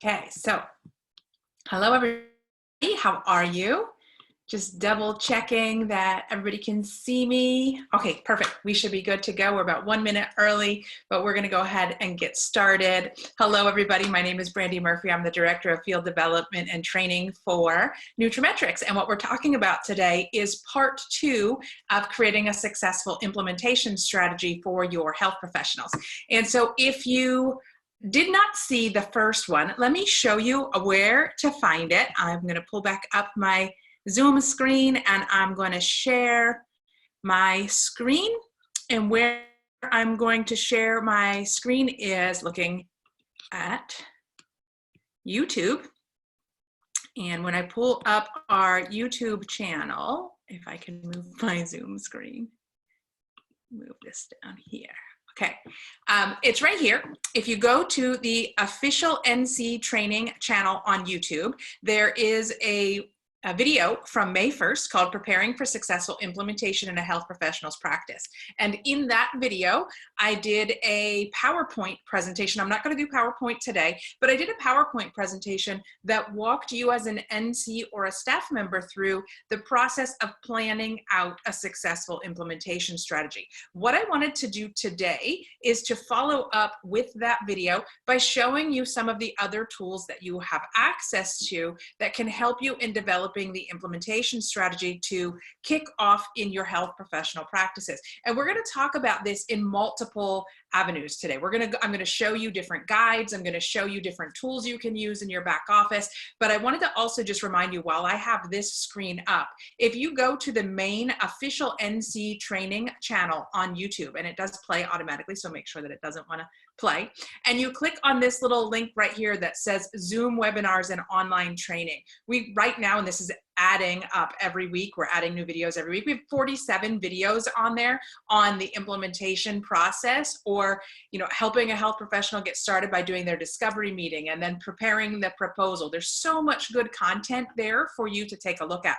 Okay, so hello everybody, how are you? Just double checking that everybody can see me. Okay, perfect. We should be good to go. We're about 1 minute early, but we're gonna go ahead and get started. Hello everybody, my name is Brandi Murphy. I'm the Director of Field Development and Training for nutraMetrix. And what we're talking about today is part 2 of creating a successful implementation strategy for your health professionals. And so if you did not see the first one, let me show you where to find it. I'm going to pull back up my Zoom screen and I'm going to share my screen. And where I'm going to share my screen is looking at YouTube. And when I pull up our YouTube channel, if I can move my Zoom screen, move this down here. Okay, it's right here. If you go to the official NC training channel on YouTube, there is a video from May 1st called Preparing for Successful Implementation in a Health Professional's Practice. And in that video, I did a PowerPoint presentation. I'm not going to do PowerPoint today, but I did a PowerPoint presentation that walked you as an NC or a staff member through the process of planning out a successful implementation strategy. What I wanted to do today is to follow up with that video by showing you some of the other tools that you have access to that can help you in developing the implementation strategy to kick off in your health professional practices. And we're going to talk about this in multiple avenues today. I'm going to show you different guides. I'm going to show you different tools you can use in your back office. But I wanted to also just remind you, while I have this screen up, if you go to the main official NC training channel on YouTube, and it does play automatically, so make sure that it doesn't want to play, and you click on this little link right here that says Zoom webinars and online training. We right now, and this is adding up every week, we're adding new videos every week. We have 47 videos on there on the implementation process, or helping a health professional get started by doing their discovery meeting and then preparing the proposal. There's so much good content there for you to take a look at.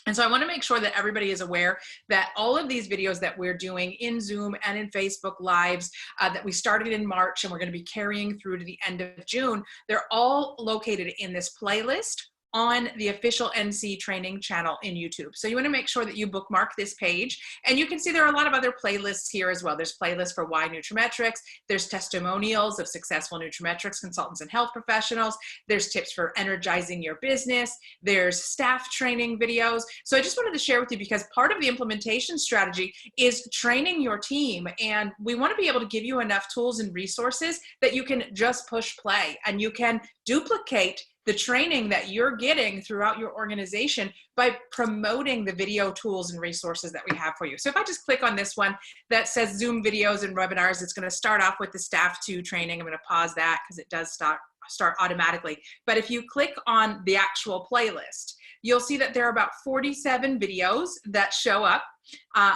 And so I want to make sure that everybody is aware that all of these videos that we're doing in Zoom and in Facebook Lives that we started in March and we're going to be carrying through to the end of June, they're all located in this playlist on the official NC training channel in YouTube. So you want to make sure that you bookmark this page, and you can see there are a lot of other playlists here as well. There's playlists for why nutraMetrix, there's testimonials of successful nutraMetrix consultants and health professionals, there's tips for energizing your business, there's staff training videos. So I just wanted to share with you, because part of the implementation strategy is training your team, and we want to be able to give you enough tools and resources that you can just push play and you can duplicate the training that you're getting throughout your organization by promoting the video tools and resources that we have for you. So if I just click on this one that says Zoom videos and webinars, it's going to start off with the Staff 2 training. I'm going to pause that because it does start automatically. But if you click on the actual playlist, you'll see that there are about 47 videos that show up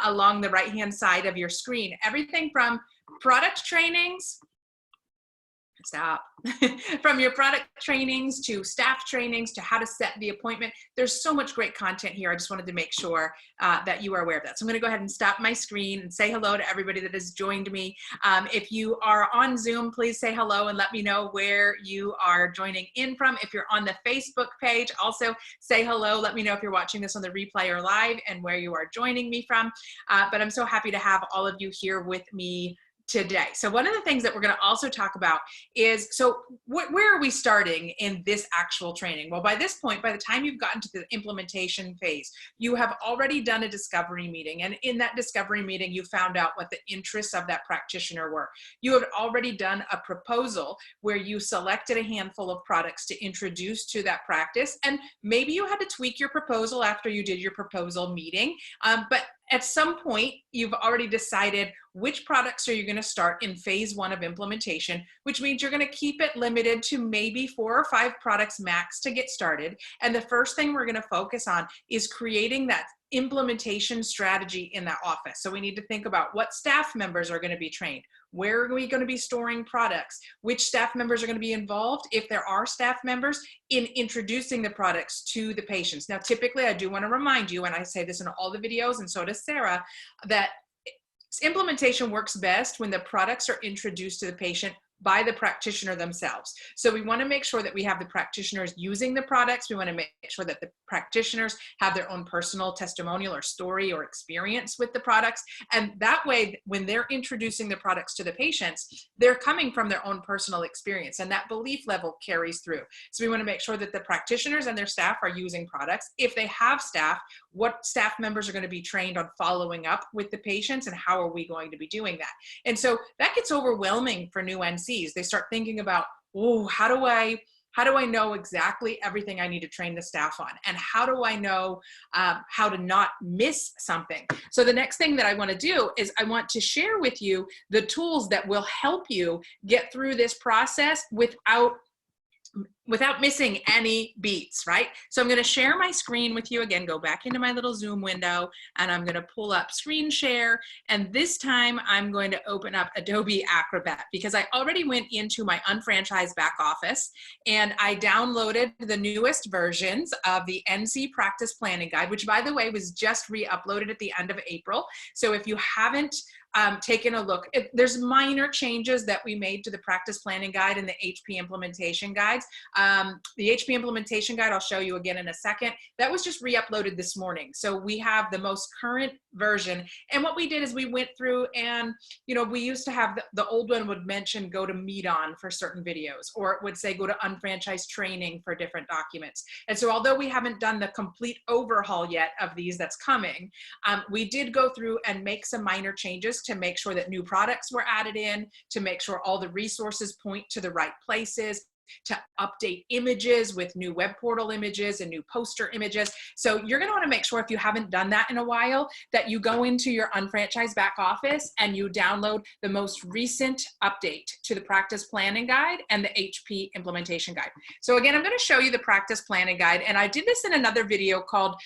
along the right-hand side of your screen. Everything from product trainings, from your product trainings to staff trainings to how to set the appointment. There's so much great content here. I just wanted to make sure that you are aware of that. So I'm going to go ahead and stop my screen and say hello to everybody that has joined me. If you are on Zoom, please say hello and let me know where you are joining in from. If you're on the Facebook page, also say hello. Let me know if you're watching this on the replay or live and where you are joining me from. But I'm so happy to have all of you here with me today. So one of the things that we're going to also talk about is, so where are we starting in this actual training? Well, by this point, by the time you've gotten to the implementation phase, you have already done a discovery meeting. And in that discovery meeting, you found out what the interests of that practitioner were. You had already done a proposal where you selected a handful of products to introduce to that practice. And maybe you had to tweak your proposal after you did your proposal meeting. But at some point, you've already decided which products are you going to start in phase 1 of implementation, which means you're going to keep it limited to maybe 4 or 5 products max to get started. And the first thing we're going to focus on is creating that implementation strategy in that office. So we need to think about what staff members are going to be trained. Where are we going to be storing products? Which staff members are going to be involved, if there are staff members, in introducing the products to the patients? Now, typically, I do want to remind you, and I say this in all the videos, and so does Sarah, that implementation works best when the products are introduced to the patient by the practitioner themselves. So we want to make sure that we have the practitioners using the products. We want to make sure that the practitioners have their own personal testimonial or story or experience with the products. And that way, when they're introducing the products to the patients, they're coming from their own personal experience, and that belief level carries through. So we want to make sure that the practitioners and their staff are using products. If they have staff, what staff members are going to be trained on following up with the patients, and how are we going to be doing that? And so that gets overwhelming for new NCs. They start thinking about, oh, how do I know exactly everything I need to train the staff on? And how do I know how to not miss something? So the next thing that I want to do is I want to share with you the tools that will help you get through this process without missing any beats, right? So I'm going to share my screen with you again, go back into my little Zoom window, and I'm going to pull up screen share. And this time I'm going to open up Adobe Acrobat, because I already went into my unfranchised back office and I downloaded the newest versions of the NC Practice Planning Guide, which by the way was just re-uploaded at the end of April. So if you haven't taken a look, there's minor changes that we made to the practice planning guide and the HP implementation guides. The HP implementation guide, I'll show you again in a second. That was just re-uploaded this morning. So we have the most current version. And what we did is we went through and, you know, we used to have the old one would mention go to Meet On for certain videos, or it would say go to unfranchised training for different documents. And so although we haven't done the complete overhaul yet of these that's coming, we did go through and make some minor changes to make sure that new products were added in, to make sure all the resources point to the right places, to update images with new web portal images and new poster images. So you're going to want to make sure, if you haven't done that in a while, that you go into your unfranchised back office and you download the most recent update to the practice planning guide and the HP implementation guide. So again, I'm going to show you the practice planning guide. And I did this in another video called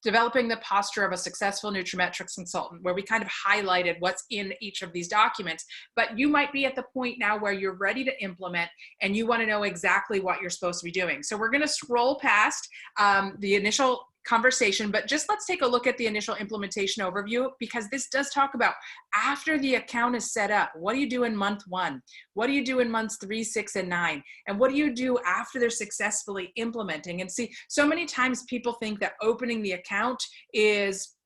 Developing the Posture of a Successful nutraMetrix Consultant, where we kind of highlighted what's in each of these documents. But you might be at the point now where you're ready to implement and you want to know exactly what you're supposed to be doing. So we're going to scroll past the initial conversation, but just let's take a look at the initial implementation overview, because this does talk about after the account is set up, what do you do in month 1? What do you do in months 3, 6, and 9? And what do you do after they're successfully implementing? And see, so many times people think that opening the account is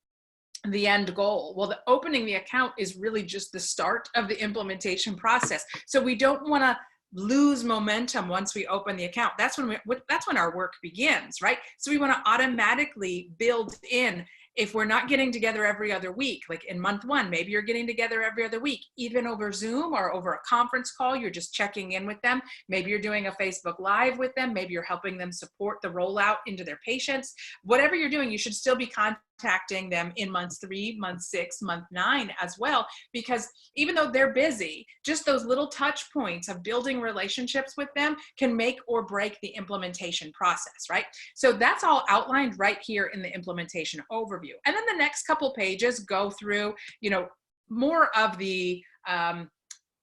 the end goal. Well, the opening the account is really just the start of the implementation process. So we don't want to lose momentum once we open the account. That's when our work begins, right? So we want to automatically build in, if we're not getting together every other week, like in month 1, maybe you're getting together every other week, even over Zoom or over a conference call, you're just checking in with them. Maybe you're doing a Facebook Live with them. Maybe you're helping them support the rollout into their patients. Whatever you're doing, you should still be contacting them in months 3, month 6, month 9 as well, because even though they're busy, just those little touch points of building relationships with them can make or break the implementation process, right? So that's all outlined right here in the implementation overview. And then the next couple pages go through, you know, more of the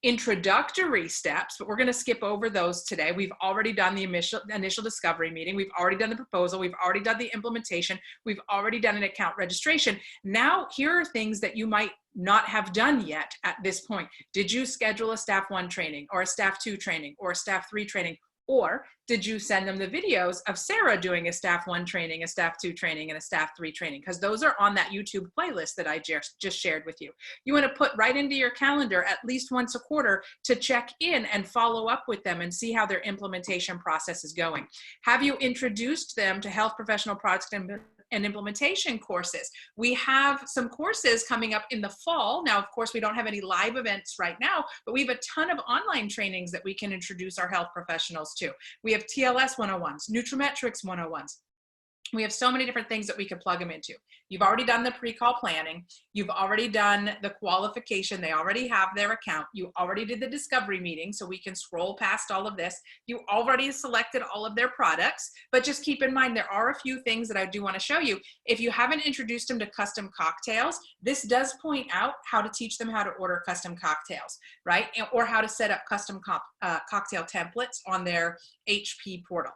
introductory steps, but we're going to skip over those today. We've already done the initial discovery meeting. We've already done the proposal. We've already done the implementation. We've already done an account registration. Now, here are things that you might not have done yet at this point. Did you schedule a staff 1 training, or a staff 2 training, or a staff 3 training? Or did you send them the videos of Sarah doing a staff 1 training, a staff 2 training, and a staff 3 training? Because those are on that YouTube playlist that I just shared with you. You want to put right into your calendar at least once a quarter to check in and follow up with them and see how their implementation process is going. Have you introduced them to health professional products and implementation courses? We have some courses coming up in the fall. Now, of course, we don't have any live events right now, but we have a ton of online trainings that we can introduce our health professionals to. We have TLS 101s, nutraMetrix 101s. We have so many different things that we can plug them into. You've already done the pre-call planning. You've already done the qualification. They already have their account. You already did the discovery meeting, so we can scroll past all of this. You already selected all of their products, but just keep in mind, there are a few things that I do want to show you. If you haven't introduced them to custom cocktails, this does point out how to teach them how to order custom cocktails, right? Or how to set up custom cocktail templates on their HP portal.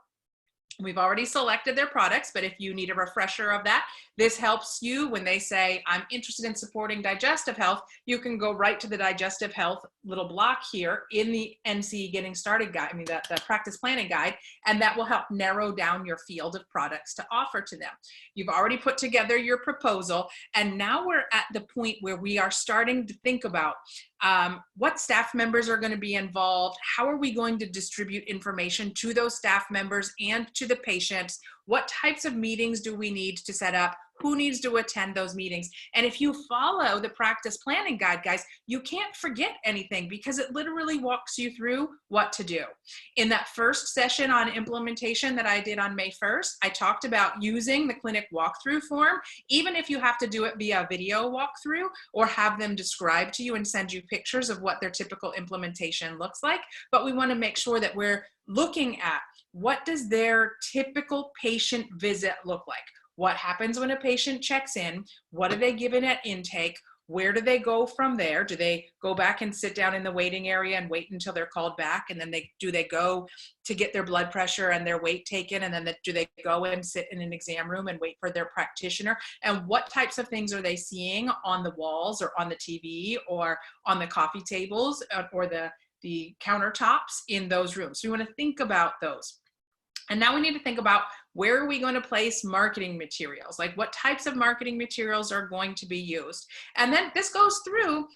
We've already selected their products, but if you need a refresher of that, this helps you when they say, I'm interested in supporting digestive health, you can go right to the digestive health little block here in the NC Getting Started Guide, the practice planning guide, and that will help narrow down your field of products to offer to them. You've already put together your proposal, and now we're at the point where we are starting to think about what staff members are going to be involved, how are we going to distribute information to those staff members and to the patients, what types of meetings do we need to set up, who needs to attend those meetings. And if you follow the practice planning guide, guys, you can't forget anything because it literally walks you through what to do. In that first session on implementation that I did on May 1st, I talked about using the clinic walkthrough form, even if you have to do it via video walkthrough or have them describe to you and send you pictures of what their typical implementation looks like. But we want to make sure that we're looking at what does their typical patient visit look like? What happens when a patient checks in? What are they given at intake? Where do they go from there? Do they go back and sit down in the waiting area and wait until they're called back? And then do they go to get their blood pressure and their weight taken? And then do they go and sit in an exam room and wait for their practitioner? And what types of things are they seeing on the walls or on the TV or on the coffee tables or the countertops in those rooms? So we want to think about those. And now we need to think about where are we going to place marketing materials? Like what types of marketing materials are going to be used? And then this goes through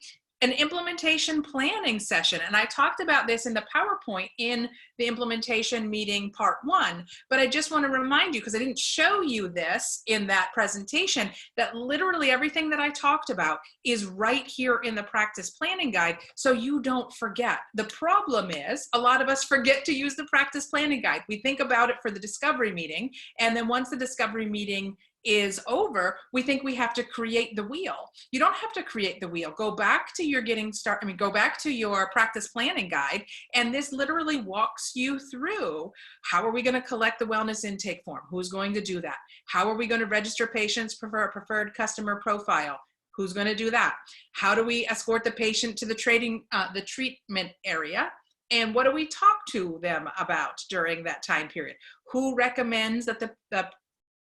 an implementation planning session. And I talked about this in the PowerPoint in the implementation meeting part 1, but I just want to remind you, because I didn't show you this in that presentation, that literally everything that I talked about is right here in the practice planning guide, so you don't forget. The problem is a lot of us forget to use the practice planning guide. We think about it for the discovery meeting, and then once the discovery meeting is over, we think we have to create the wheel. You don't have to create the wheel. Go back to your go back to your practice planning guide, and this literally walks you through how are we going to collect the wellness intake form? Who's going to do that? How are we going to register patients for a preferred customer profile? Who's going to do that? How do we escort the patient to the treatment area? And what do we talk to them about during that time period? Who recommends that the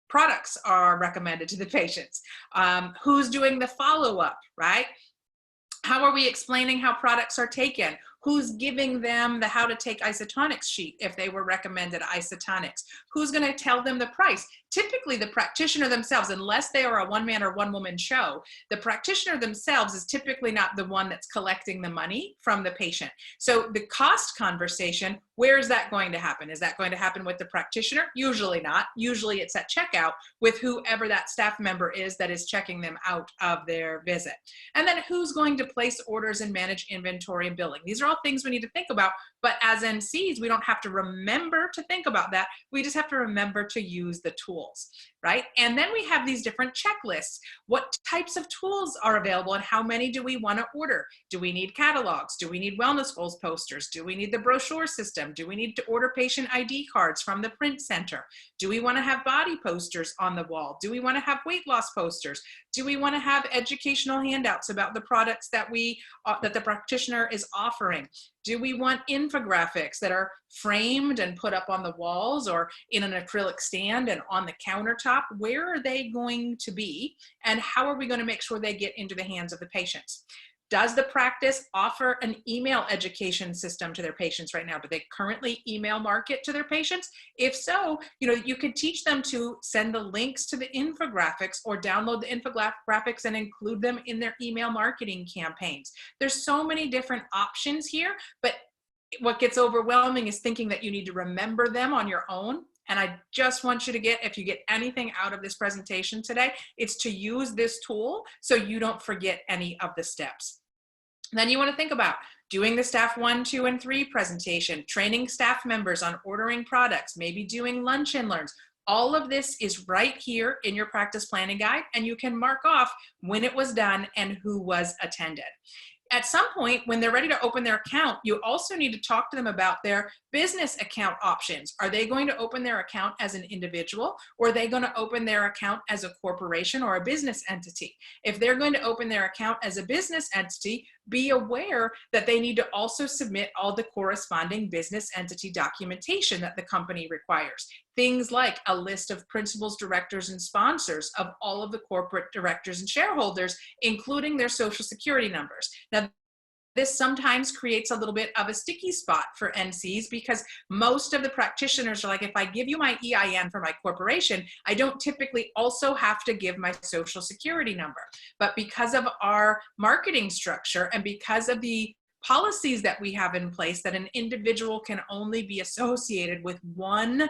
products are recommended to the patients? Who's doing the follow-up, right? How are we explaining how products are taken? Who's giving them the how to take isotonics sheet if they were recommended isotonics? Who's going to tell them the price? Typically the practitioner themselves, unless they are a one-man or one-woman show, the practitioner themselves is typically not the one that's collecting the money from the patient. So the cost conversation, where is that going to happen? Is that going to happen with the practitioner? Usually not. Usually it's at checkout with whoever that staff member is that is checking them out of their visit. And then who's going to place orders and manage inventory and billing? These are all things we need to think about, but as NCs, we don't have to remember to think about that. We just have to remember to use the tools, right? And then we have these different checklists. What types of tools are available and how many do we want to order? Do we need catalogs? Do we need wellness goals posters? Do we need the brochure system? Do we need to order patient ID cards from the print center? Do we want to have body posters on the wall? Do we want to have weight loss posters? Do we want to have educational handouts about the products that that the practitioner is offering? Do we want infographics that are framed and put up on the walls or in an acrylic stand and on the countertop? Where are they going to be, and how are we going to make sure they get into the hands of the patients? Does the practice offer an email education system to their patients right now? Do they currently email market to their patients? If so, you could teach them to send the links to the infographics or download the infographics and include them in their email marketing campaigns. There's so many different options here, but what gets overwhelming is thinking that you need to remember them on your own. And I just want you to if you get anything out of this presentation today, it's to use this tool so you don't forget any of the steps. Then you want to think about doing the staff 1, 2, and 3 presentation, training staff members on ordering products, maybe doing lunch and learns. All of this is right here in your practice planning guide, and you can mark off when it was done and who was attended. At some point, when they're ready to open their account, you also need to talk to them about their business account options. Are they going to open their account as an individual, or are they going to open their account as a corporation or a business entity? If they're going to open their account as a business entity, be aware that they need to also submit all the corresponding business entity documentation that the company requires. Things like a list of principals, directors, and sponsors of all of the corporate directors and shareholders, including their social security numbers. Now, this sometimes creates a little bit of a sticky spot for NCs because most of the practitioners are like, if I give you my EIN for my corporation, I don't typically also have to give my social security number. But because of our marketing structure and because of the policies that we have in place that an individual can only be associated with one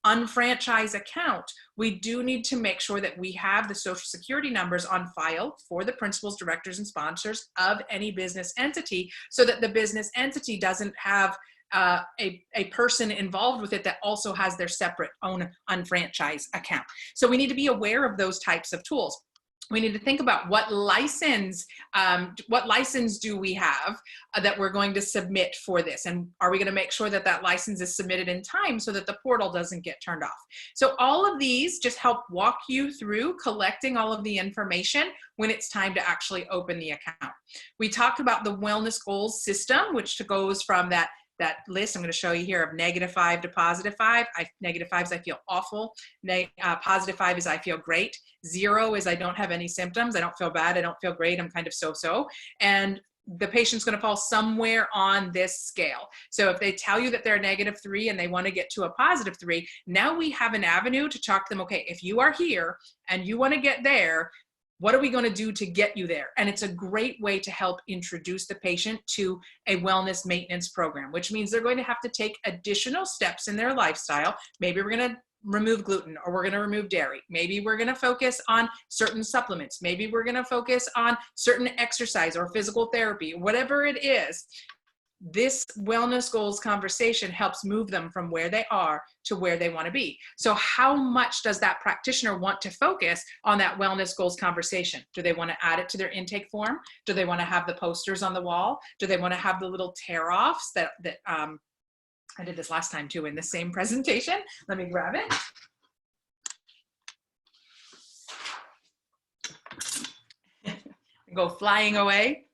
unfranchised account, we do need to make sure that we have the social security numbers on file for the principals, directors, and sponsors of any business entity so that the business entity doesn't have a person involved with it that also has their separate own unfranchised account. So we need to be aware of those types of tools. We need to think about what license do we have that we're going to submit for this, and are we going to make sure that that license is submitted in time so that the portal doesn't get turned off. So all of these just help walk you through collecting all of the information when it's time to actually open the account. We talked about the wellness goals system, which goes from that list I'm going to show you here of -5 to +5. -5 is I feel awful. +5 is I feel great. 0 is I don't have any symptoms. I don't feel bad. I don't feel great. I'm kind of so-so. And the patient's going to fall somewhere on this scale. So if they tell you that they're -3 and they want to get to a +3, now we have an avenue to talk to them. Okay, if you are here and you want to get there, what are we going to do to get you there? And it's a great way to help introduce the patient to a wellness maintenance program, which means they're going to have to take additional steps in their lifestyle. Maybe we're going to remove gluten, or we're going to remove dairy. Maybe we're going to focus on certain supplements. Maybe we're going to focus on certain exercise or physical therapy, whatever it is. This wellness goals conversation helps move them from where they are to where they want to be. So how much does that practitioner want to focus on that wellness goals conversation? Do they want to add it to their intake form? Do they want to have the posters on the wall? Do they want to have the little tear-offs that I did this last time too in the same presentation? Let me grab it. Go flying away.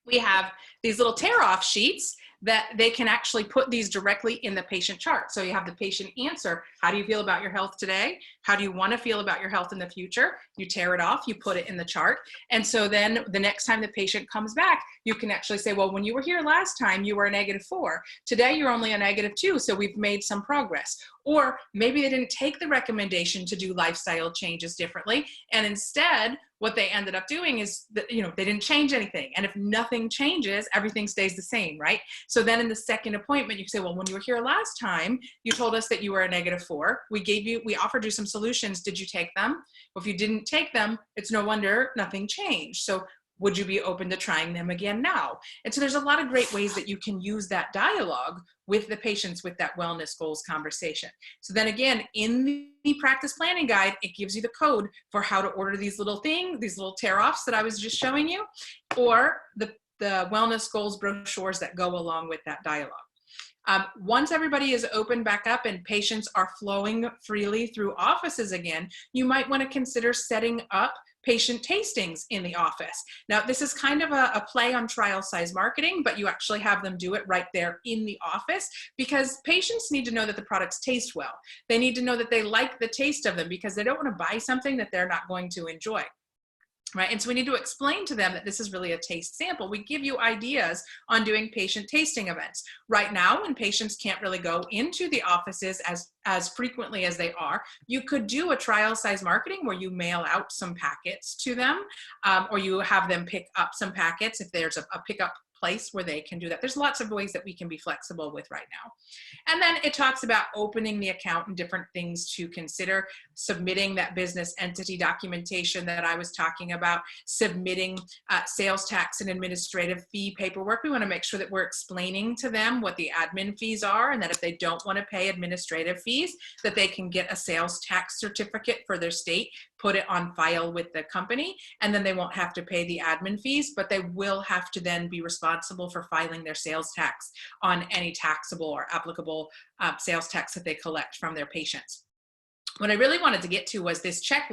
We have these little tear-off sheets that they can actually put these directly in the patient chart. So you have the patient answer, how do you feel about your health today? How do you want to feel about your health in the future? You tear it off, you put it in the chart. And so then the next time the patient comes back, you can actually say, well, when you were here last time, you were a -4. Today, you're only a -2, so we've made some progress. Or maybe they didn't take the recommendation to do lifestyle changes differently. And instead, what they ended up doing is that, they didn't change anything. And if nothing changes, everything stays the same, right? So then in the second appointment, you say, well, when you were here last time, you told us that you were a -4. We offered you some solutions. Did you take them? Well, if you didn't take them, it's no wonder nothing changed. So would you be open to trying them again now? And so there's a lot of great ways that you can use that dialogue with the patients with that wellness goals conversation. So then again, in the practice planning guide, it gives you the code for how to order these little tear-offs that I was just showing you, or the wellness goals brochures that go along with that dialogue. Once everybody is open back up and patients are flowing freely through offices again, you might want to consider setting up patient tastings in the office. Now, this is kind of a play on trial size marketing, but you actually have them do it right there in the office, because patients need to know that the products taste well. They need to know that they like the taste of them, because they don't want to buy something that they're not going to enjoy. Right? And so we need to explain to them that this is really a taste sample. We give you ideas on doing patient tasting events. Right now, when patients can't really go into the offices as frequently as they are, you could do a trial size marketing where you mail out some packets to them, or you have them pick up some packets if there's a pickup place where they can do that. There's lots of ways that we can be flexible with right now. And then it talks about opening the account and different things to consider, submitting that business entity documentation that I was talking about, submitting sales tax and administrative fee paperwork. We want to make sure that we're explaining to them what the admin fees are, and that if they don't want to pay administrative fees, that they can get a sales tax certificate for their state, put it on file with the company, and then they won't have to pay the admin fees, but they will have to then be responsible for filing their sales tax on any taxable or applicable sales tax that they collect from their patients. What I really wanted to get to was this check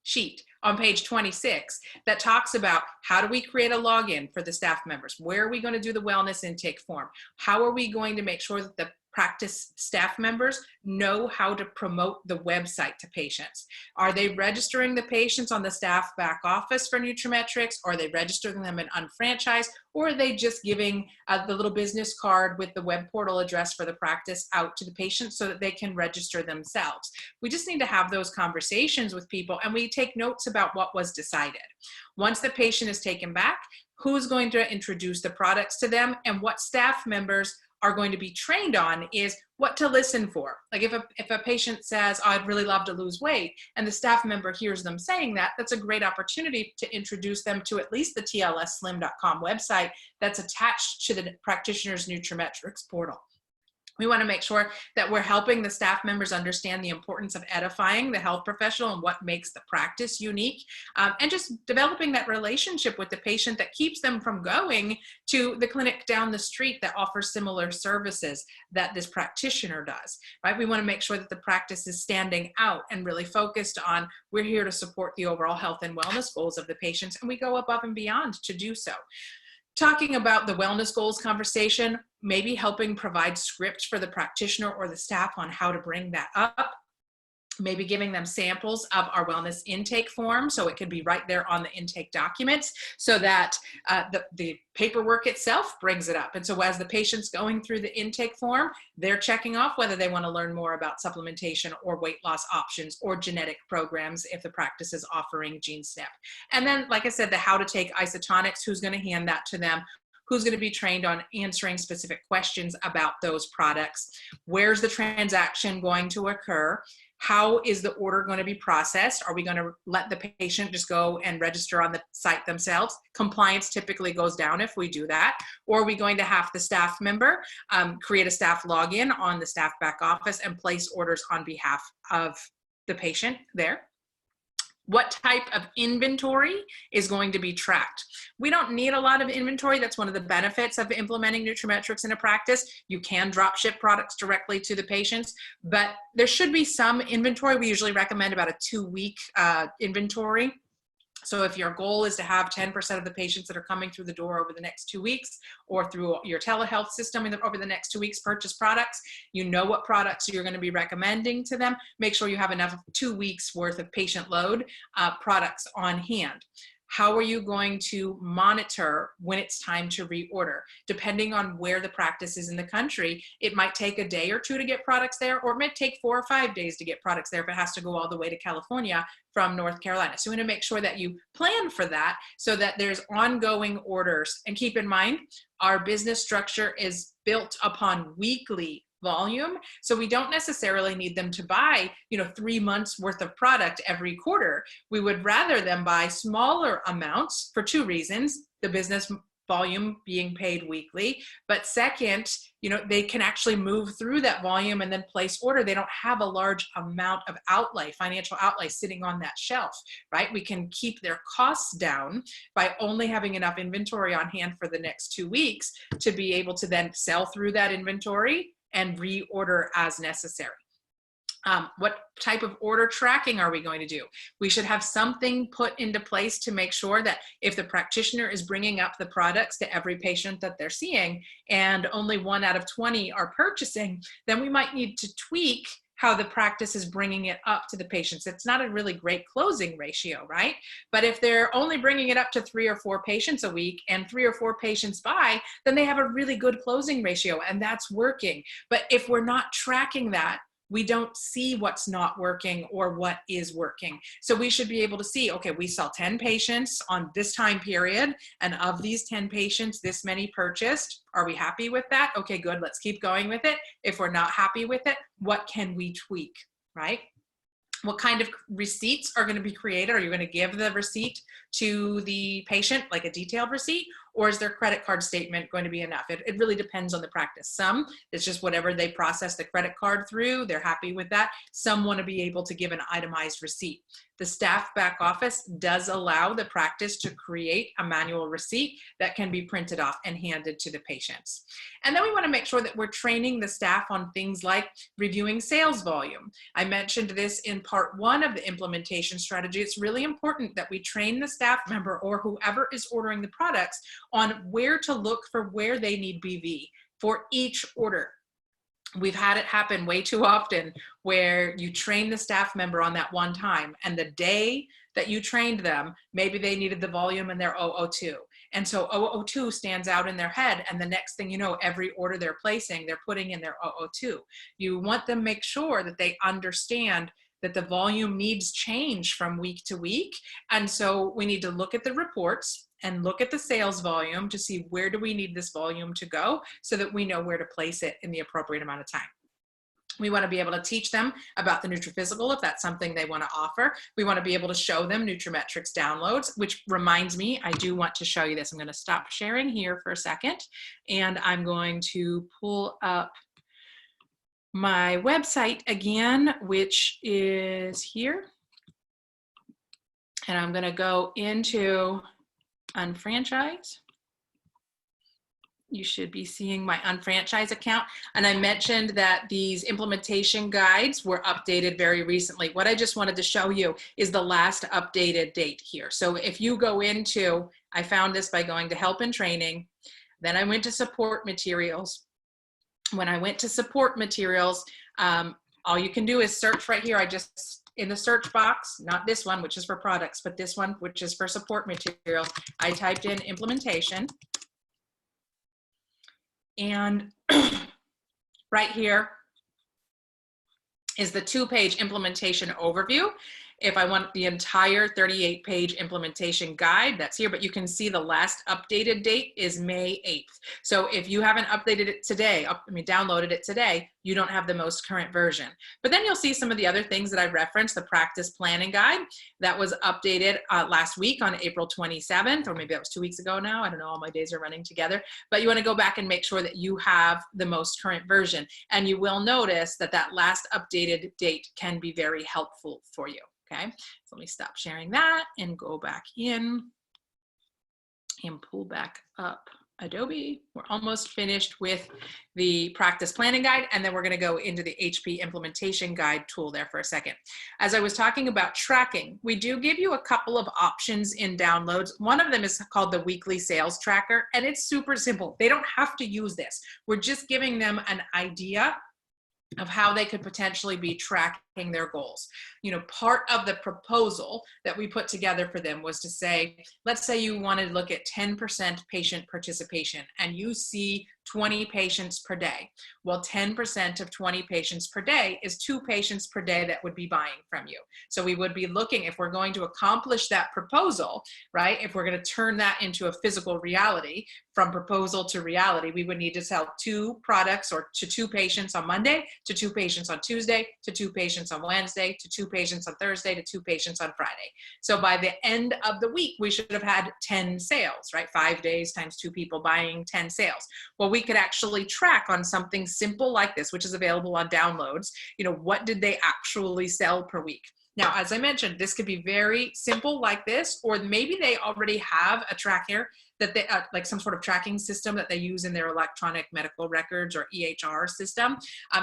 sheet on page 26 that talks about how do we create a login for the staff members? Where are we going to do the wellness intake form? How are we going to make sure that the practice staff members know how to promote the website to patients? Are they registering the patients on the staff back office for nutraMetrix? Or are they registering them in unfranchised? Or are they just giving the little business card with the web portal address for the practice out to the patients so that they can register themselves? We just need to have those conversations with people, and we take notes about what was decided. Once the patient is taken back, who's going to introduce the products to them, and what staff members are going to be trained on is what to listen for. Like if a patient says, oh, I'd really love to lose weight, and the staff member hears them saying that, that's a great opportunity to introduce them to at least the tlsslim.com website that's attached to the practitioner's nutraMetrix portal. We want to make sure that we're helping the staff members understand the importance of edifying the health professional and what makes the practice unique, and just developing that relationship with the patient that keeps them from going to the clinic down the street that offers similar services that this practitioner does, right? We want to make sure that the practice is standing out and really focused on, we're here to support the overall health and wellness goals of the patients, and we go above and beyond to do so. Talking about the wellness goals conversation, maybe helping provide scripts for the practitioner or the staff on how to bring that up. Maybe giving them samples of our wellness intake form, so it could be right there on the intake documents, so that the paperwork itself brings it up. And so as the patient's going through the intake form, they're checking off whether they want to learn more about supplementation or weight loss options or genetic programs if the practice is offering GeneSnip. And then, like I said, the how to take isotonics, who's going to hand that to them, who's going to be trained on answering specific questions about those products, where's the transaction going to occur, how is the order going to be processed? Are we going to let the patient just go and register on the site themselves? Compliance typically goes down if we do that. Or are we going to have the staff member create a staff login on the staff back office and place orders on behalf of the patient there? What type of inventory is going to be tracked? We don't need a lot of inventory. That's one of the benefits of implementing nutraMetrix in a practice. You can drop ship products directly to the patients, but there should be some inventory. We usually recommend about a 2-week inventory. So if your goal is to have 10% of the patients that are coming through the door over the next 2 weeks, or through your telehealth system over the next 2 weeks purchase products, you know what products you're going to be recommending to them. Make sure you have enough 2 weeks worth of patient load products on hand. How are you going to monitor when it's time to reorder? Depending on where the practice is in the country, it might take a day or two to get products there, or it might take 4 or 5 days to get products there if it has to go all the way to California from North Carolina. So we want to make sure that you plan for that so that there's ongoing orders. And keep in mind, our business structure is built upon weekly volume. So we don't necessarily need them to buy, 3 months worth of product every quarter. We would rather them buy smaller amounts for 2 reasons: the business volume being paid weekly, but second, they can actually move through that volume and then place order. They don't have a large amount of outlay, financial outlay sitting on that shelf, right? We can keep their costs down by only having enough inventory on hand for the next 2 weeks to be able to then sell through that inventory and reorder as necessary. What type of order tracking are we going to do? We should have something put into place to make sure that if the practitioner is bringing up the products to every patient that they're seeing and only 1 out of 20 are purchasing, then we might need to tweak how the practice is bringing it up to the patients. It's not a really great closing ratio, right? But if they're only bringing it up to 3 or 4 patients a week and 3 or 4 patients buy, then they have a really good closing ratio, and that's working. But if we're not tracking that, we don't see what's not working or what is working. So we should be able to see, okay, we saw 10 patients on this time period, and of these 10 patients, this many purchased. Are we happy with that? Okay, good, let's keep going with it. If we're not happy with it, what can we tweak, right? What kind of receipts are going to be created? Are you going to give the receipt to the patient, like a detailed receipt? or is their credit card statement going to be enough? It really depends on the practice. Some, it's just whatever they process the credit card through, they're happy with that. Some want to be able to give an itemized receipt. The staff back office does allow the practice to create a manual receipt that can be printed off and handed to the patients. And then we want to make sure that we're training the staff on things like reviewing sales volume. I mentioned this in part 1 of the implementation strategy. It's really important that we train the staff member or whoever is ordering the products on where to look for where they need BV for each order. We've had it happen way too often where you train the staff member on that one time, and the day that you trained them, maybe they needed the volume in their 002. And so 002 stands out in their head, and the next thing you know, every order they're placing, they're putting in their 002. You want them to make sure that they understand that the volume needs change from week to week. And so we need to look at the reports and look at the sales volume to see where do we need this volume to go so that we know where to place it in the appropriate amount of time. We want to be able to teach them about the NutriPhysical if that's something they want to offer. We want to be able to show them nutraMetrix downloads, which reminds me, I do want to show you this. I'm going to stop sharing here for a second, and I'm going to pull up my website again, which is here. And I'm going to go into unfranchise. You should be seeing my unfranchise account. And I mentioned that these implementation guides were updated very recently. What I just wanted to show you is the last updated date here. So if you go into, I found this by going to help and training, then I went to support materials. When I went to support materials, all you can do is search right here. I just, in the search box, not this one, which is for products, but this one, which is for support materials, I typed in implementation. And right here is the 2-page implementation overview. If I want the entire 38-page implementation guide, that's here, but you can see the last updated date is May 8th. So if you haven't updated it today, downloaded it today, you don't have the most current version. But then you'll see some of the other things that I referenced, the practice planning guide that was updated last week on April 27th, or maybe that was 2 weeks ago now. I don't know, all my days are running together. But you want to go back and make sure that you have the most current version. And you will notice that that last updated date can be very helpful for you. Okay, so let me stop sharing that and go back in and pull back up Adobe. We're almost finished with the practice planning guide, and then we're going to go into the HP implementation guide tool there for a second. As I was talking about tracking, we do give you a couple of options in downloads. One of them is called the weekly sales tracker, and it's super simple. They don't have to use this. We're just giving them an idea of how they could potentially be tracking their goals. You know, part of the proposal that we put together for them was to say, let's say you wanted to look at 10% patient participation and you see 20 patients per day. Well, 10% of 20 patients per day is 2 patients per day that would be buying from you. So we would be looking, if we're going to accomplish that proposal, right? If we're going to turn that into a physical reality, from proposal to reality, we would need to sell 2 products or to 2 patients on Monday, to 2 patients on Tuesday, to 2 patients on Wednesday, to 2 patients on Thursday, to 2 patients on Friday. So by the end of the week, we should have had 10 sales, right? 5 days times 2 people buying 10 sales. Well, we could actually track on something simple like this, which is available on downloads. You know, what did they actually sell per week? Now, as I mentioned, this could be very simple like this, or maybe they already have a tracker that they, like some sort of tracking system that they use in their electronic medical records or EHR system.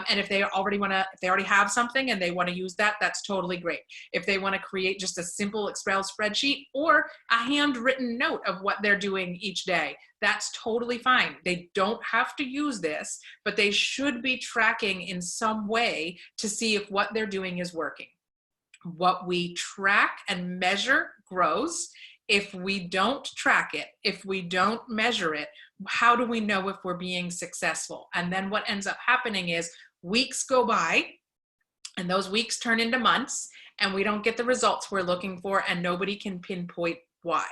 And if they already have something and they want to use that, that's totally great. If they want to create just a simple Excel spreadsheet or a handwritten note of what they're doing each day, that's totally fine. They don't have to use this, but they should be tracking in some way to see if what they're doing is working. What we track and measure grows. If we don't track it, if we don't measure it, how do we know if we're being successful? And then what ends up happening is weeks go by and those weeks turn into months and we don't get the results we're looking for and nobody can pinpoint why.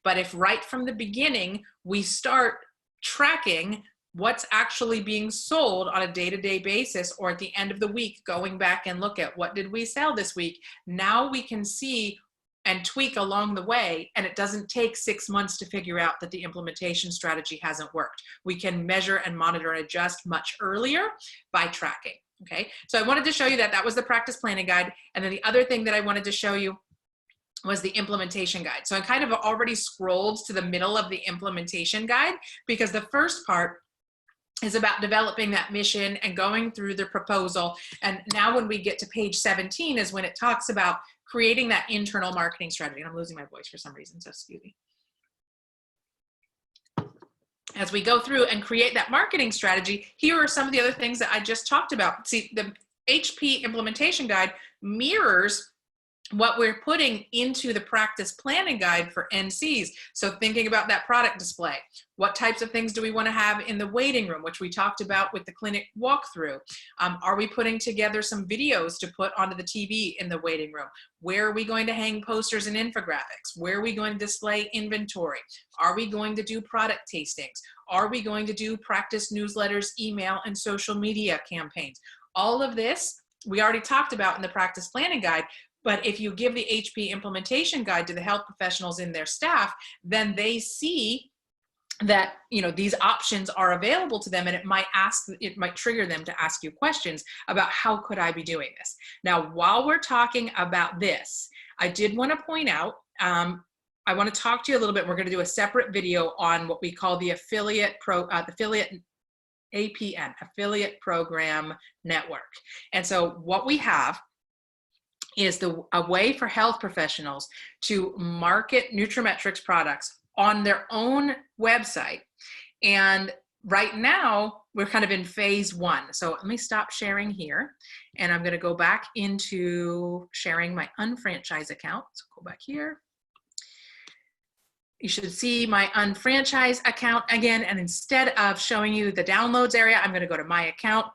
But if right from the beginning, we start tracking what's actually being sold on a day-to-day basis, or at the end of the week, going back and look at what did we sell this week, now we can see and tweak along the way, and it doesn't take 6 months to figure out that the implementation strategy hasn't worked. We can measure and monitor and adjust much earlier by tracking. Okay, so I wanted to show you that. That was the practice planning guide. And then the other thing that I wanted to show you was the implementation guide. So I kind of already scrolled to the middle of the implementation guide, because the first part is about developing that mission and going through the proposal. And now when we get to page 17 is when it talks about creating that internal marketing strategy. And I'm losing my voice for some reason, so excuse me. As we go through and create that marketing strategy, here are some of the other things that I just talked about. See, the HP implementation guide mirrors what we're putting into the practice planning guide for NCs. So thinking about that product display, what types of things do we want to have in the waiting room, which we talked about with the clinic walkthrough? Are we putting together some videos to put onto the TV in the waiting room? Where are we going to hang posters and infographics? Where are we going to display inventory? Are we going to do product tastings? Are we going to do practice newsletters, email, and social media campaigns? All of this we already talked about in the practice planning guide. But if you give the HP implementation guide to the health professionals in their staff, then they see that, you know, these options are available to them, and it might trigger them to ask you questions about how could I be doing this. Now, while we're talking about this, I did want to point out, I want to talk to you a little bit. We're going to do a separate video on what we call the affiliate APN, Affiliate Program Network. And so what we have is a way for health professionals to market nutraMetrix products on their own website. And right now, we're kind of in phase 1. So let me stop sharing here. And I'm gonna go back into sharing my unfranchised account. So go back here. You should see my unfranchised account again. And instead of showing you the downloads area, I'm gonna go to my account.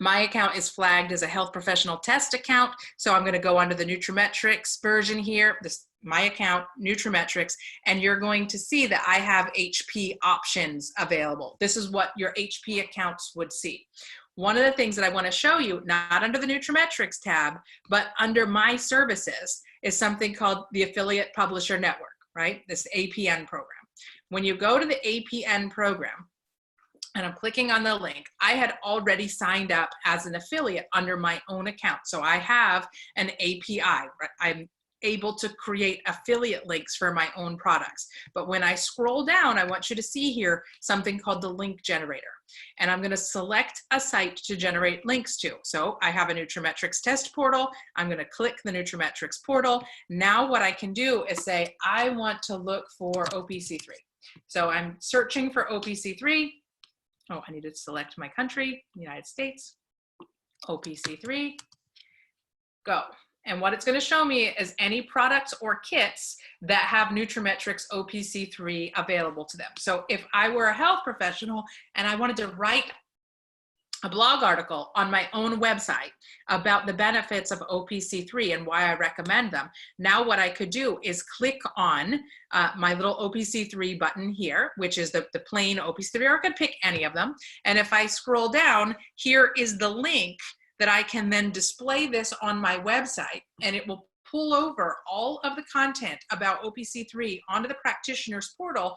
My account is flagged as a health professional test account. So I'm gonna go under the nutraMetrix version here, my account, nutraMetrix, and you're going to see that I have HP options available. This is what your HP accounts would see. One of the things that I wanna show you, not under the nutraMetrix tab, but under my services, is something called the Affiliate Publisher Network, right? This APN program. When you go to the APN program, and I'm clicking on the link, I had already signed up as an affiliate under my own account. So I have an API, right? I'm able to create affiliate links for my own products. But when I scroll down, I want you to see here something called the link generator. And I'm gonna select a site to generate links to. So I have a nutraMetrix test portal. I'm gonna click the nutraMetrix portal. Now what I can do is say, I want to look for OPC3. So I'm searching for OPC3. Oh, I need to select my country, United States, OPC3, go. And what it's going to show me is any products or kits that have nutraMetrix OPC3 available to them. So if I were a health professional and I wanted to write a blog article on my own website about the benefits of OPC3 and why I recommend them, now what I could do is click on my little OPC3 button here, which is the plain OPC3, or I could pick any of them. And if I scroll down, here is the link that I can then display this on my website, and it will pull over all of the content about OPC3 onto the practitioner's portal.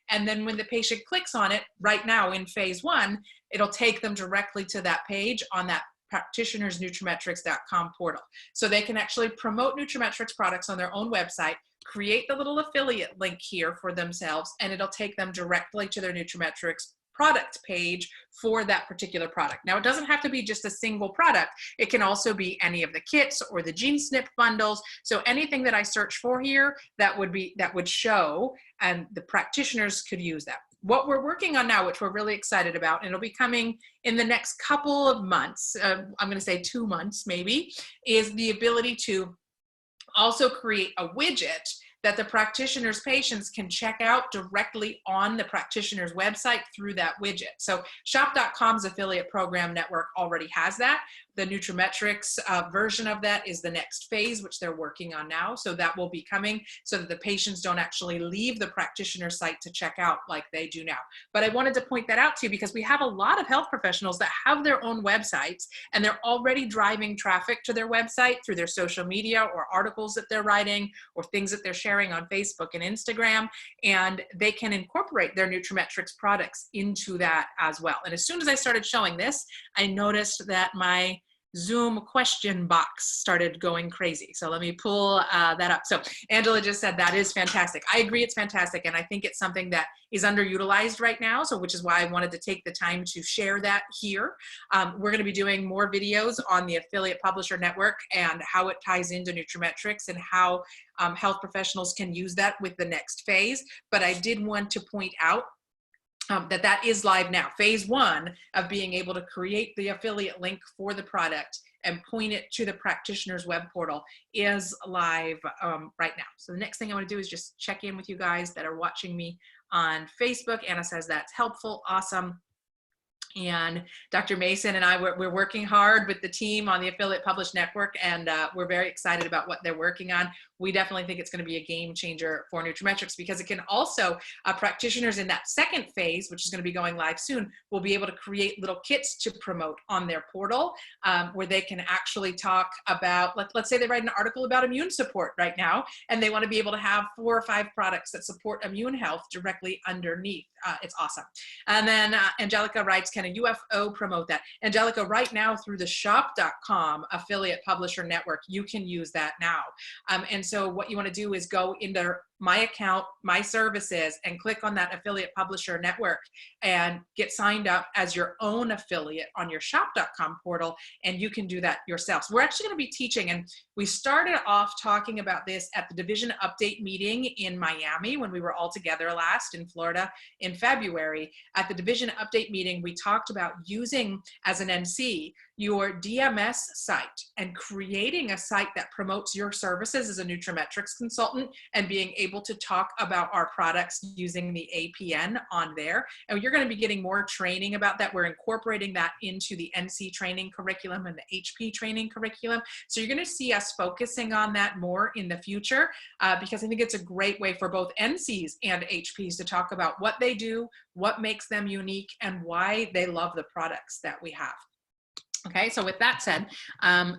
And then when the patient clicks on it, right now in phase 1, it'll take them directly to that page on that practitioners nutrametrix.com portal. So they can actually promote nutraMetrix products on their own website, create the little affiliate link here for themselves, and it'll take them directly to their nutraMetrix product page for that particular product. Now, it doesn't have to be just a single product. It can also be any of the kits or the gene snip bundles. So anything that I search for here that would show, and the practitioners could use that. What we're working on now, which we're really excited about, and it'll be coming in the next couple of months, I'm going to say 2 months maybe, is the ability to also create a widget that the practitioner's patients can check out directly on the practitioner's website through that widget. So shop.com's affiliate program network already has that. The nutraMetrix version of that is the next phase, which they're working on now. So that will be coming so that the patients don't actually leave the practitioner site to check out like they do now. But I wanted to point that out to you because we have a lot of health professionals that have their own websites and they're already driving traffic to their website through their social media or articles that they're writing or things that they're sharing on Facebook and Instagram, and they can incorporate their nutraMetrix products into that as well. And as soon as I started showing this, I noticed that my Zoom question box started going crazy. So let me pull that up. So Angela just said that is fantastic. I agree, it's fantastic. And I think it's something that is underutilized right now. So which is why I wanted to take the time to share that here. We're going to be doing more videos on the Affiliate Publisher Network and how it ties into nutraMetrix and how health professionals can use that with the next phase. But I did want to point out that is live now. Phase 1 of being able to create the affiliate link for the product and point it to the practitioner's web portal is live right now. So the next thing I want to do is just check in with you guys that are watching me on Facebook. Anna says that's helpful. Awesome. And Dr. Mason and I, we're working hard with the team on the Affiliate Publish Network, and we're very excited about what they're working on. We definitely think it's going to be a game changer for nutraMetrix because it can also, practitioners in that second phase, which is going to be going live soon, will be able to create little kits to promote on their portal where they can actually talk about, let's say they write an article about immune support right now, and they want to be able to have 4 or 5 products that support immune health directly underneath. It's awesome. And then Angelica writes, can a UFO promote that? Angelica, right now through the shop.com affiliate publisher network, you can use that now. And so what you want to do is go into my account, my services, and click on that affiliate publisher network and get signed up as your own affiliate on your shop.com portal, and you can do that yourself. So we're actually going to be teaching, and we started off talking about this at the division update meeting in Miami when we were all together last in Florida in February. At the division update meeting, we talked about using as an NC your DMS site and creating a site that promotes your services as a nutraMetrix consultant and being able to talk about our products using the APN on there. And you're going to be getting more training about that. We're incorporating that into the NC training curriculum and the HP training curriculum. So you're going to see us focusing on that more in the future because I think it's a great way for both NCs and HPs to talk about what they do, what makes them unique, and why they love the products that we have. Okay, so with that said,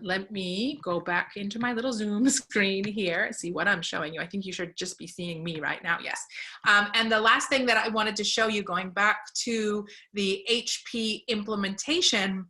let me go back into my little Zoom screen here, see what I'm showing you. I think you should just be seeing me right now, yes. And the last thing that I wanted to show you, going back to the HP implementation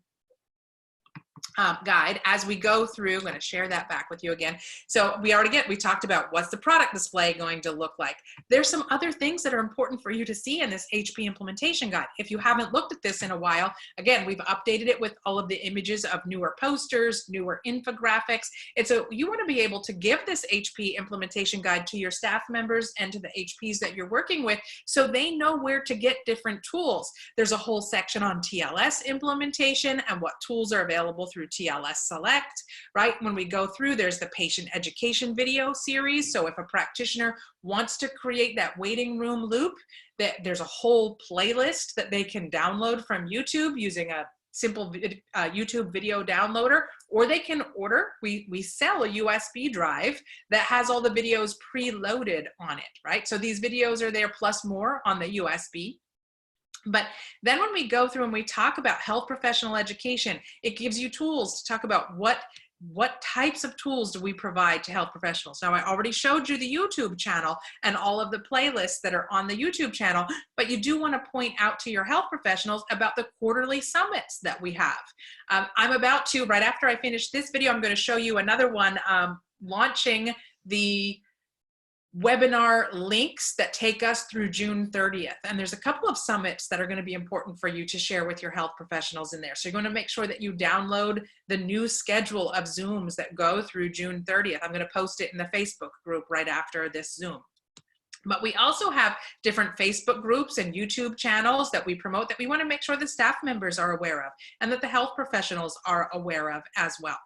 guide as we go through. I'm going to share that back with you again. So we talked about what's the product display going to look like. There's some other things that are important for you to see in this HP implementation guide. If you haven't looked at this in a while, again, we've updated it with all of the images of newer posters, newer infographics. And so you want to be able to give this HP implementation guide to your staff members and to the HPs that you're working with so they know where to get different tools. There's a whole section on TLS implementation and what tools are available through TLS Select, right? When we go through, there's the patient education video series. So if a practitioner wants to create that waiting room loop, there's a whole playlist that they can download from YouTube using a simple YouTube video downloader, or they can order. We sell a USB drive that has all the videos preloaded on it, right? So these videos are there plus more on the USB. But then when we go through and we talk about health professional education, it gives you tools to talk about what types of tools do we provide to health professionals. Now, I already showed you the YouTube channel and all of the playlists that are on the YouTube channel, but you do want to point out to your health professionals about the quarterly summits that we have. I'm about to, right after I finish this video, I'm going to show you another one launching the webinar links that take us through June 30th. And there's a couple of summits that are going to be important for you to share with your health professionals in there. So you're going to make sure that you download the new schedule of Zooms that go through June 30th. I'm going to post it in the Facebook group right after this Zoom. But we also have different Facebook groups and YouTube channels that we promote that we want to make sure the staff members are aware of and that the health professionals are aware of as well.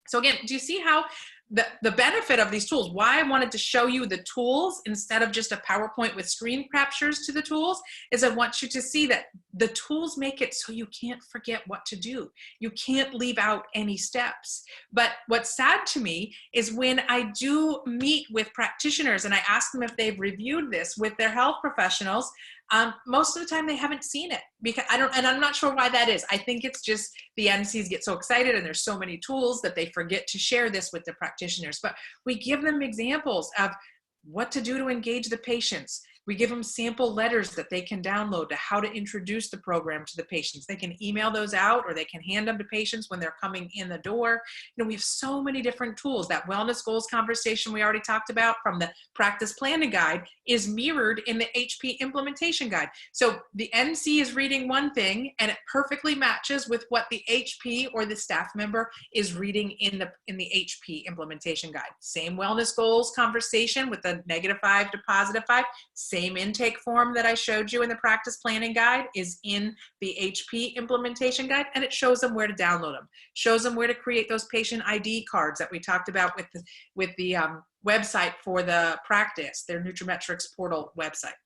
So again, do you see how the benefit of these tools, why I wanted to show you the tools instead of just a PowerPoint with screen captures to the tools, is I want you to see that the tools make it so you can't forget what to do. You can't leave out any steps. But what's sad to me is when I do meet with practitioners and I ask them if they've reviewed this with their health professionals, most of the time they haven't seen it, because and I'm not sure why that is. I think it's just the NCs get so excited and there's so many tools that they forget to share this with the practitioners. But we give them examples of what to do to engage the patients. We give them sample letters that they can download to how to introduce the program to the patients. They can email those out or they can hand them to patients when they're coming in the door. You know, we have so many different tools. That wellness goals conversation we already talked about from the practice planning guide is mirrored in the HP implementation guide. So the NC is reading one thing and it perfectly matches with what the HP or the staff member is reading in the HP implementation guide. Same wellness goals conversation with the -5 to +5. Same intake form that I showed you in the practice planning guide is in the HP implementation guide, and it shows them where to download them, shows them where to create those patient ID cards that we talked about with the website for the practice, their nutraMetrix portal website.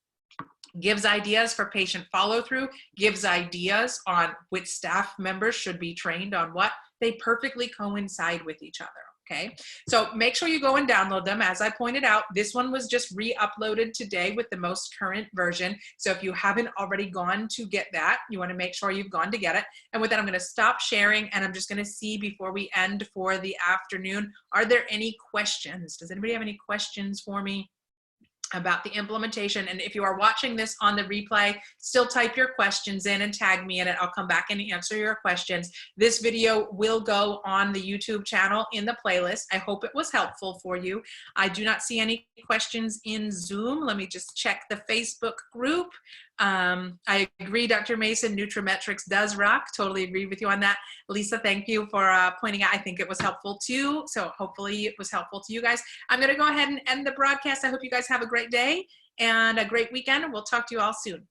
Gives ideas for patient follow-through, gives ideas on which staff members should be trained on what. They perfectly coincide with each other. Okay, so make sure you go and download them. As I pointed out, this one was just re-uploaded today with the most current version. So if you haven't already gone to get that, you want to make sure you've gone to get it. And with that, I'm going to stop sharing and I'm just going to see before we end for the afternoon, are there any questions? Does anybody have any questions for me about the implementation? And if you are watching this on the replay, still type your questions in and tag me in it. I'll come back and answer your questions. This video will go on the YouTube channel in the playlist. I hope it was helpful for you. I do not see any questions in Zoom. Let me just check the Facebook group. I agree, Dr. Mason, nutraMetrix does rock. Totally agree with you on that. Lisa, thank you for pointing out. I think it was helpful too. So hopefully it was helpful to you guys. I'm going to go ahead and end the broadcast. I hope you guys have a great day and a great weekend. We'll talk to you all soon.